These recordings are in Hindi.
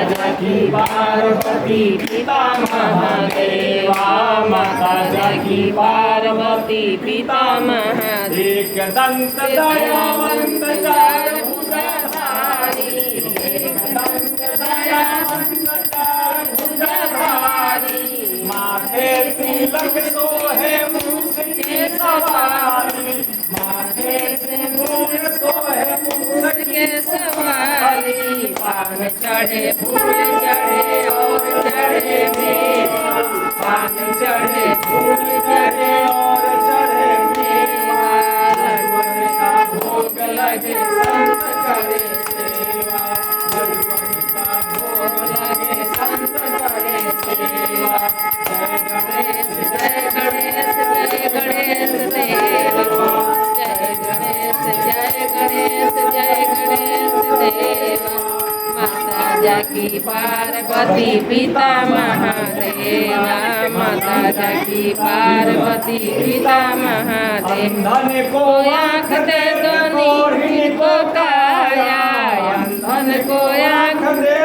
जाकी पार्वती पिता महादेवा, माता जाकी पार्वती पिता महादेव। एक दंत दयावंत चार भुजधारी, एक दंत दयावंत चार भुजधारी, माथे तिलक सोहे मूस की सवारी, माथे सिंदूर सोहे मूस के सवारी। पान चढ़े फूल चढ़े और चढ़े मेवा, पान चढ़े फूल चढ़े और चढ़े मेवा, भगवान का भोग लगे संत करे सेवा, भगवान का भोग लगे संत करे सेवा। जय गणेश जय गणेश जय गणेश देवा, जय गणेश जय गणेश जय गणेश देवा। माता जाकी पार्वती पिता महादेवा, माता जाकी पार्वती पिता महादेव। धन को आँख दे दो नील को काया, अंधन को आँख दे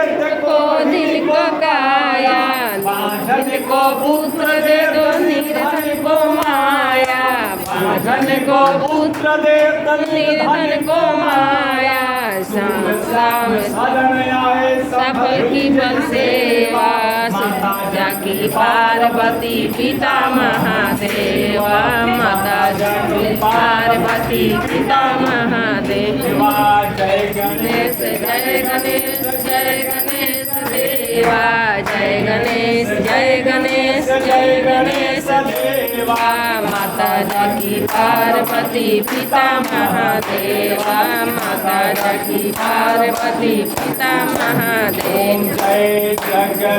को दिल को काया, बांझन को पुत्र दे दो निर्धन को माया, बांझन को पुत्र दे निर्धन को माया। श्याम श्याम शरण आए सबकी बसेवा, माता जाकी पार्वती पिता महादेवा, माता जाकी पार्वती पिता महादेवा। जय गणेश जय गणेश जय गणेश देवा, जय गणेश जय गणेश जय गणेश देवा। माता जाकी पार्वती पिता महादेवा, माता जाकी पार्वती पिता महादेव। जय जगत